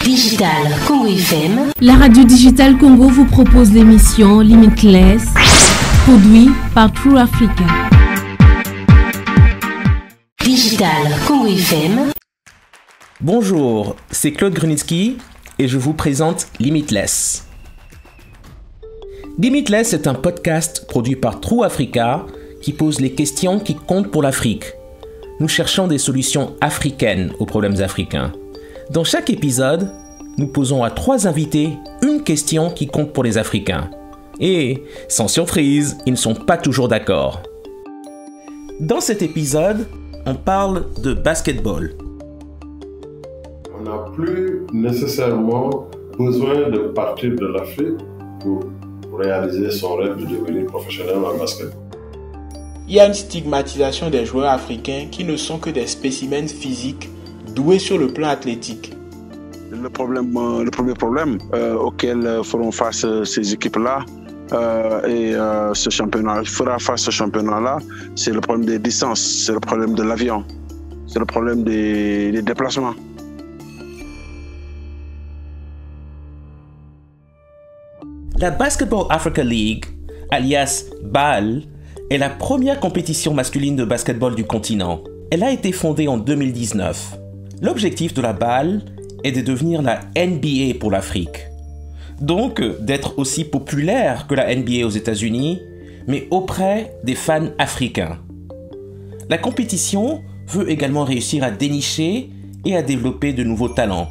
Digital Congo FM. La radio Digital Congo vous propose l'émission Limitless, produit par True Africa. Digital Congo FM. Bonjour, c'est Claude Grunitzky et je vous présente Limitless. Limitless est un podcast produit par True Africa qui pose les questions qui comptent pour l'Afrique. Nous cherchons des solutions africaines aux problèmes africains. Dans chaque épisode, nous posons à 3 invités une question qui compte pour les Africains. Et, sans surprise, ils ne sont pas toujours d'accord. Dans cet épisode, on parle de basketball. On n'a plus nécessairement besoin de partir de l'Afrique pour réaliser son rêve de devenir professionnel en basketball. Il y a une stigmatisation des joueurs africains qui ne sont que des spécimens physiques doués sur le plan athlétique. Le premier problème auquel feront face ces équipes-là et ce championnat fera face à ce championnat-là, c'est le problème des distances, c'est le problème de l'avion, c'est le problème des déplacements. La Basketball Africa League, alias BAL, est la première compétition masculine de basketball du continent. Elle a été fondée en 2019. L'objectif de la BAL est de devenir la NBA pour l'Afrique. Donc, d'être aussi populaire que la NBA aux États-Unis, mais auprès des fans africains. La compétition veut également réussir à dénicher et à développer de nouveaux talents.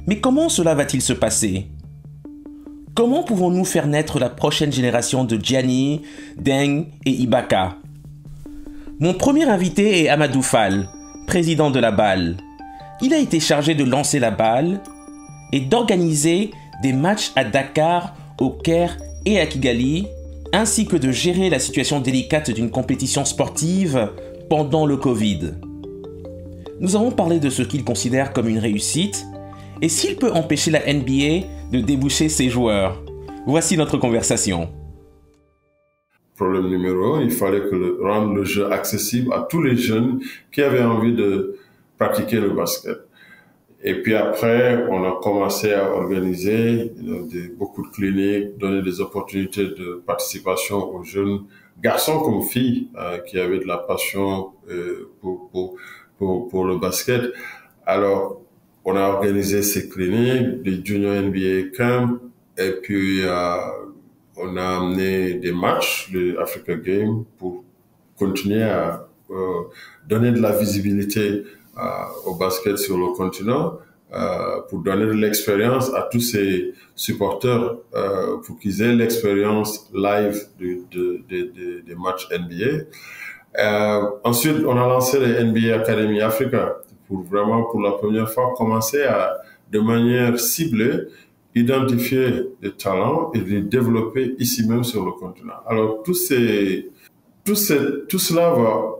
Mais comment cela va-t-il se passer ? Comment pouvons-nous faire naître la prochaine génération de Gianni, Deng et Ibaka ? Mon premier invité est Amadou Fall, président de la BAL. Il a été chargé de lancer la BAL et d'organiser des matchs à Dakar, au Caire et à Kigali, ainsi que de gérer la situation délicate d'une compétition sportive pendant le Covid. Nous avons parlé de ce qu'il considère comme une réussite et s'il peut empêcher la NBA de déboucher ses joueurs. Voici notre conversation. Problème numéro 1, il fallait rendre le jeu accessible à tous les jeunes qui avaient envie de pratiquer le basket. Et puis après, on a commencé à organiser beaucoup de cliniques, donner des opportunités de participation aux jeunes garçons comme filles qui avaient de la passion pour le basket. Alors, on a organisé ces cliniques, des Junior NBA Camp, et puis on a amené des matchs, le Africa Game, pour continuer à donner de la visibilité au basket sur le continent, pour donner de l'expérience à tous ces supporters, pour qu'ils aient l'expérience live des matchs NBA. Ensuite, on a lancé les NBA Academy Africa, pour la première fois, commencer à, de manière ciblée, identifier des talents et les développer ici même sur le continent. Alors, tout cela va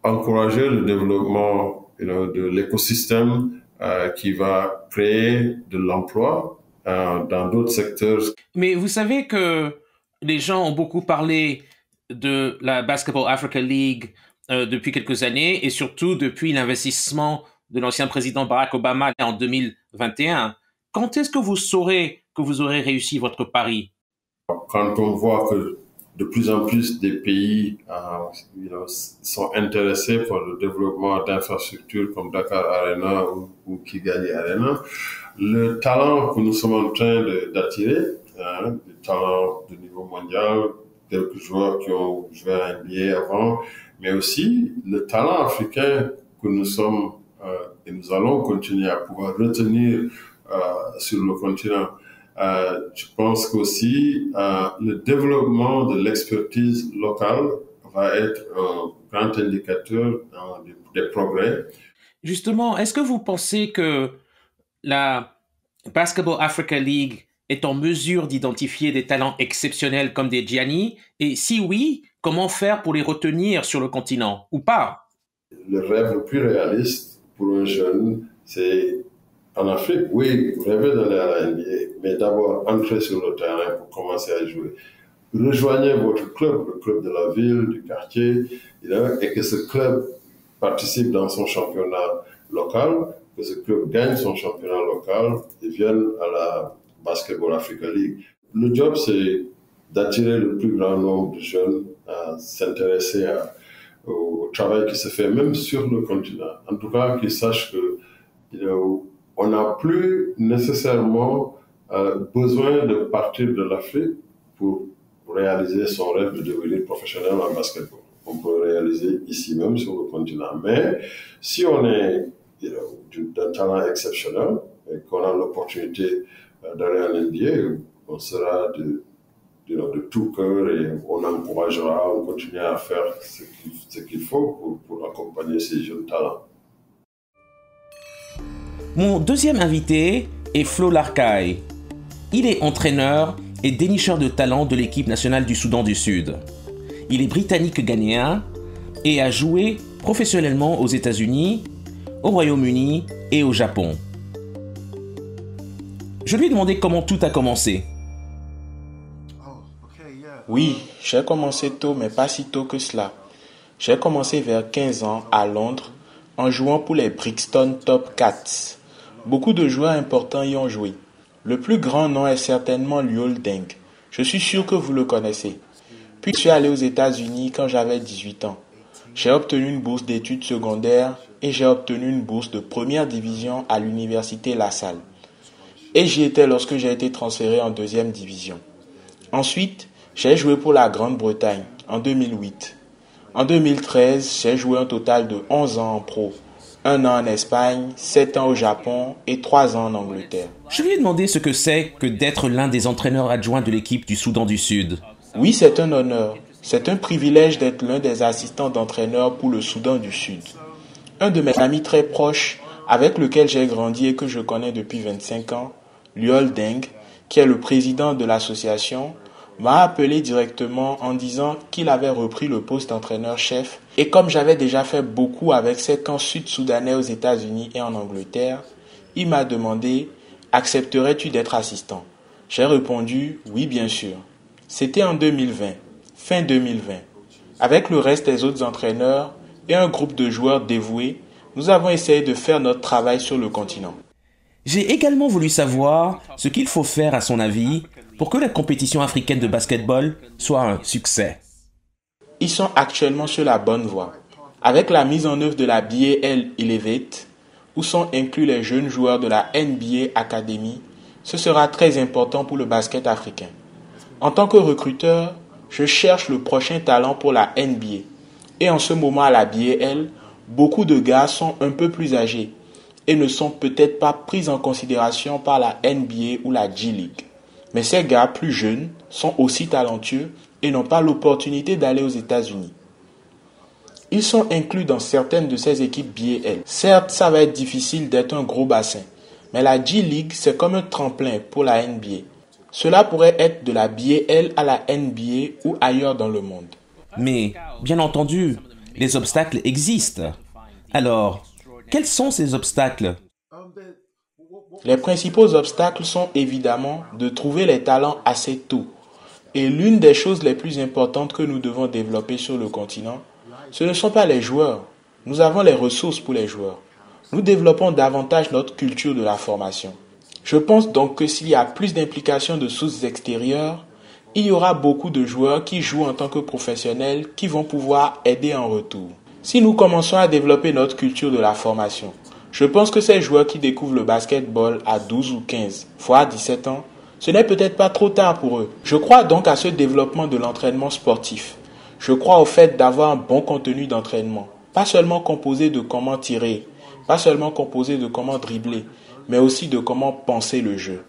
encourager le développement de l'écosystème qui va créer de l'emploi dans d'autres secteurs. Mais vous savez que les gens ont beaucoup parlé de la Basketball Africa League depuis quelques années et surtout depuis l'investissement de l'ancien président Barack Obama en 2021. Quand est-ce que vous saurez que vous aurez réussi votre pari ? Quand on voit que de plus en plus des pays sont intéressés par le développement d'infrastructures comme Dakar Arena ou Kigali Arena, le talent que nous sommes en train d'attirer, des talents de niveau mondial, quelques joueurs qui ont joué à NBA avant, mais aussi le talent africain que nous sommes et nous allons continuer à pouvoir retenir sur le continent. Je pense qu'aussi le développement de l'expertise locale va être un grand indicateur des progrès. Justement, est-ce que vous pensez que la Basketball Africa League est en mesure d'identifier des talents exceptionnels comme des Gianni? Et si oui, comment faire pour les retenir sur le continent ou pas? Le rêve le plus réaliste pour un jeune, c'est en Afrique, oui, vous rêvez d'aller à la NBA, mais d'abord entrer sur le terrain pour commencer à jouer. Rejoignez votre club, le club de la ville, du quartier, et que ce club participe dans son championnat local que ce club gagne son championnat local et vienne à la Basketball Africa League. Le job, c'est d'attirer le plus grand nombre de jeunes à s'intéresser au travail qui se fait même sur le continent. En tout cas, qu'ils sachent que on n'a plus nécessairement besoin de partir de l'Afrique pour réaliser son rêve de devenir professionnel en basketball. On peut le réaliser ici même sur le continent. Mais si on est d'un talent exceptionnel et qu'on a l'opportunité d'aller en NBA, on sera de tout cœur et on encouragera, on continuera à faire ce qu'il faut pour accompagner ces jeunes talents. Mon deuxième invité est Flo Larkaï. Il est entraîneur et dénicheur de talent de l'équipe nationale du Soudan du Sud. Il est britannique-ghanéen et a joué professionnellement aux États-Unis, au Royaume-Uni et au Japon. Je lui ai demandé comment tout a commencé. Oui, j'ai commencé tôt, mais pas si tôt que cela. J'ai commencé vers 15 ans à Londres en jouant pour les Brixton Top Cats. Beaucoup de joueurs importants y ont joué. Le plus grand nom est certainement Luol Deng. Je suis sûr que vous le connaissez. Puis je suis allé aux États-Unis quand j'avais 18 ans. J'ai obtenu une bourse d'études secondaires et j'ai obtenu une bourse de première division à l'université La Salle. Et j'y étais lorsque j'ai été transféré en deuxième division. Ensuite, j'ai joué pour la Grande-Bretagne en 2008. En 2013, j'ai joué un total de 11 ans en pro. 1 an en Espagne, 7 ans au Japon et 3 ans en Angleterre. Je lui ai demandé ce que c'est que d'être l'un des entraîneurs adjoints de l'équipe du Soudan du Sud. Oui, c'est un honneur. C'est un privilège d'être l'un des assistants d'entraîneur pour le Soudan du Sud. Un de mes amis très proches, avec lequel j'ai grandi et que je connais depuis 25 ans, Luol Deng, qui est le président de l'association, m'a appelé directement en disant qu'il avait repris le poste d'entraîneur-chef et comme j'avais déjà fait beaucoup avec ses camps sud-soudanais aux États-Unis et en Angleterre, il m'a demandé « Accepterais-tu d'être assistant ?» J'ai répondu « Oui, bien sûr ». C'était en 2020, fin 2020. Avec le reste des autres entraîneurs et un groupe de joueurs dévoués, nous avons essayé de faire notre travail sur le continent. J'ai également voulu savoir ce qu'il faut faire à son avis pour que la compétition africaine de basketball soit un succès. Ils sont actuellement sur la bonne voie. Avec la mise en œuvre de la BAL Elevate, où sont inclus les jeunes joueurs de la NBA Academy, ce sera très important pour le basket africain. En tant que recruteur, je cherche le prochain talent pour la NBA. Et en ce moment à la BAL, beaucoup de gars sont un peu plus âgés et ne sont peut-être pas pris en considération par la NBA ou la G-League. Mais ces gars plus jeunes sont aussi talentueux et n'ont pas l'opportunité d'aller aux États-Unis. Ils sont inclus dans certaines de ces équipes BAL. Certes, ça va être difficile d'être un gros bassin, mais la G-League, c'est comme un tremplin pour la NBA. Cela pourrait être de la BAL à la NBA ou ailleurs dans le monde. Mais, bien entendu, les obstacles existent. Alors, quels sont ces obstacles ? Les principaux obstacles sont évidemment de trouver les talents assez tôt. Et l'une des choses les plus importantes que nous devons développer sur le continent, ce ne sont pas les joueurs. Nous avons les ressources pour les joueurs. Nous développons davantage notre culture de la formation. Je pense donc que s'il y a plus d'implication de sources extérieures, il y aura beaucoup de joueurs qui jouent en tant que professionnels qui vont pouvoir aider en retour. Si nous commençons à développer notre culture de la formation, je pense que ces joueurs qui découvrent le basketball à 12 ou 15, voire 17 ans, ce n'est peut-être pas trop tard pour eux. Je crois donc à ce développement de l'entraînement sportif. Je crois au fait d'avoir un bon contenu d'entraînement, pas seulement composé de comment tirer, pas seulement composé de comment dribbler, mais aussi de comment penser le jeu.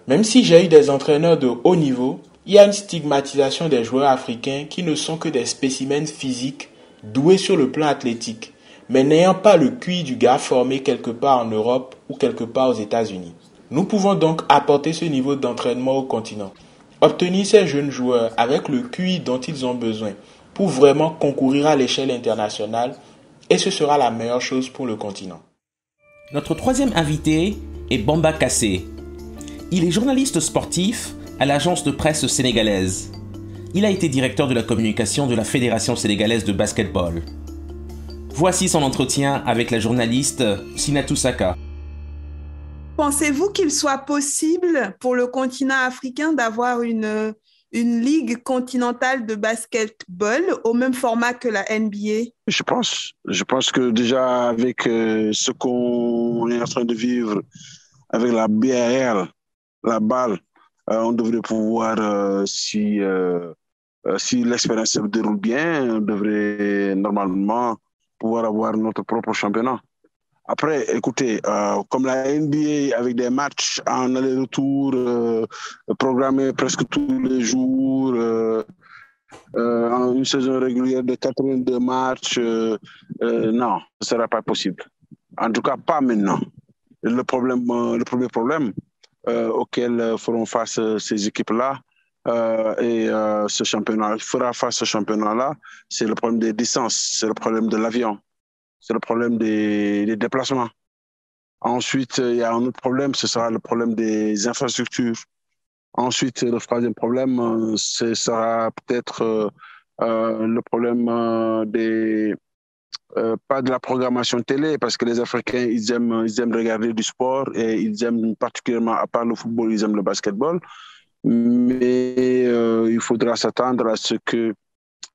Même si j'ai eu des entraîneurs de haut niveau, il y a une stigmatisation des joueurs africains qui ne sont que des spécimens physiques doués sur le plan athlétique, mais n'ayant pas le QI du gars formé quelque part en Europe ou quelque part aux États-Unis. Nous pouvons donc apporter ce niveau d'entraînement au continent, obtenir ces jeunes joueurs avec le QI dont ils ont besoin pour vraiment concourir à l'échelle internationale, et ce sera la meilleure chose pour le continent. Notre troisième invité est Bamba Kassé. Il est journaliste sportif à l'agence de presse sénégalaise. Il a été directeur de la communication de la Fédération sénégalaise de basketball. Voici son entretien avec la journaliste Sinatou Saka. Pensez-vous qu'il soit possible pour le continent africain d'avoir une ligue continentale de basketball au même format que la NBA? Je pense que déjà avec ce qu'on est en train de vivre avec la BAL, la balle, on devrait pouvoir, si l'expérience se déroule bien, on devrait normalement pouvoir avoir notre propre championnat. Après, écoutez, comme la NBA avec des matchs en aller-retour programmés presque tous les jours, en une saison régulière de 82 matchs, non, ce ne sera pas possible. En tout cas, pas maintenant. Le premier problème auquel feront face ces équipes-là et ce championnat fera face à ce championnat-là, c'est le problème des distances, c'est le problème de l'avion, c'est le problème des déplacements. Ensuite, il y a un autre problème, ce sera le problème des infrastructures. Ensuite, le troisième problème, ce sera peut-être le problème pas de la programmation télé, parce que les Africains, ils aiment regarder du sport et ils aiment particulièrement, à part le football, ils aiment le basketball. Mais il faudra s'attendre à ce que,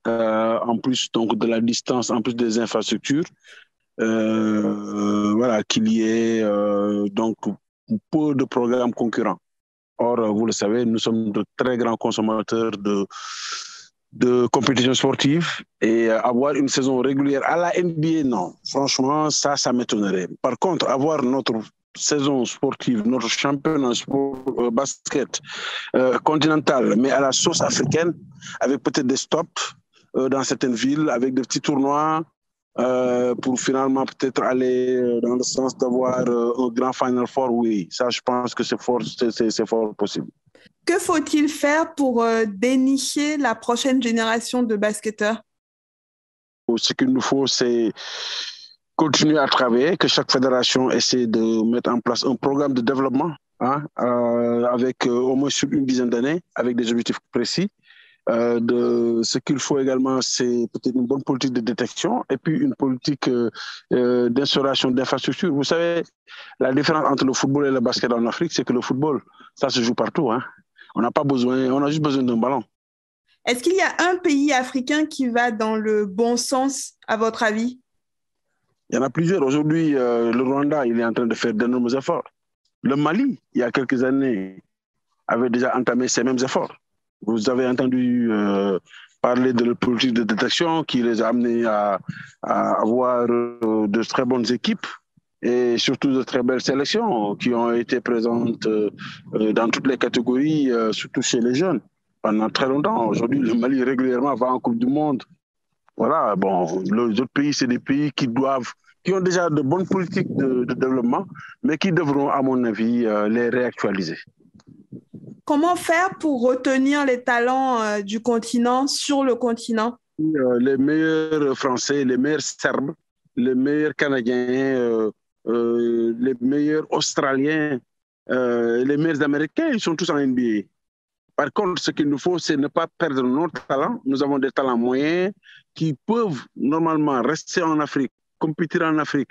en plus donc, de la distance, en plus des infrastructures, voilà, qu'il y ait donc peu de programmes concurrents. Or, vous le savez, nous sommes de très grands consommateurs de compétitions sportives et avoir une saison régulière à la NBA, non. Franchement, ça m'étonnerait. Par contre, avoir notre saison sportive, notre championnat basket continental, mais à la sauce africaine, avec peut-être des stops dans certaines villes, avec des petits tournois pour finalement peut-être aller dans le sens d'avoir un grand Final Four, oui. Ça, je pense que c'est fort possible. Que faut-il faire pour dénicher la prochaine génération de basketteurs? Ce qu'il nous faut, c'est continuer à travailler, que chaque fédération essaie de mettre en place un programme de développement avec au moins sur une dizaine d'années, avec des objectifs précis. Ce qu'il faut également, c'est peut-être une bonne politique de détection et puis une politique d'instauration d'infrastructures. Vous savez, la différence entre le football et le basket en Afrique, c'est que le football, ça se joue partout. On a juste besoin d'un ballon. Est-ce qu'il y a un pays africain qui va dans le bon sens, à votre avis? Il y en a plusieurs. Aujourd'hui, le Rwanda, il est en train de faire d'énormes efforts. Le Mali, il y a quelques années, avait déjà entamé ces mêmes efforts. Vous avez entendu parler de la politique de détection qui les a amenés à avoir de très bonnes équipes et surtout de très belles sélections qui ont été présentes dans toutes les catégories, surtout chez les jeunes, pendant très longtemps. Aujourd'hui, le Mali régulièrement va en Coupe du Monde. Voilà, bon, les autres pays, c'est des pays qui ont déjà de bonnes politiques de développement, mais qui devront, à mon avis, les réactualiser. Comment faire pour retenir les talents du continent sur le continent? Les meilleurs Français, les meilleurs Serbes, les meilleurs Canadiens, les meilleurs Australiens, les meilleurs Américains, ils sont tous en NBA. Par contre, ce qu'il nous faut, c'est ne pas perdre nos talents. Nous avons des talents moyens qui peuvent normalement rester en Afrique, compétir en Afrique,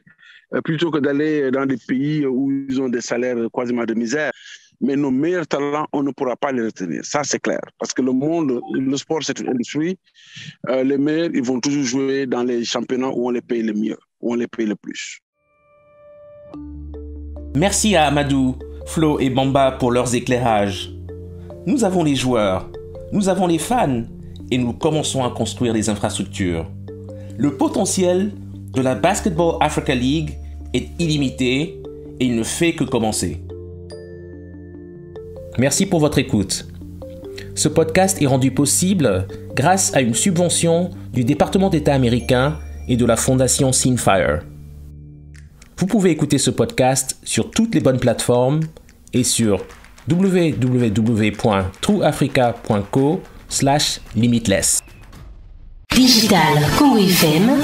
plutôt que d'aller dans des pays où ils ont des salaires quasiment de misère. Mais nos meilleurs talents, on ne pourra pas les retenir. Ça, c'est clair. Parce que le sport, c'est une industrie. Les meilleurs, ils vont toujours jouer dans les championnats où on les paye le mieux, où on les paye le plus. Merci à Amadou, Flo et Bamba pour leurs éclairages. Nous avons les joueurs, nous avons les fans et nous commençons à construire les infrastructures. Le potentiel de la Basketball Africa League est illimité et il ne fait que commencer. Merci pour votre écoute. Ce podcast est rendu possible grâce à une subvention du département d'État américain et de la fondation Seenfire. Vous pouvez écouter ce podcast sur toutes les bonnes plateformes et sur www.trueafrica.co/limitless. Digital Congo FM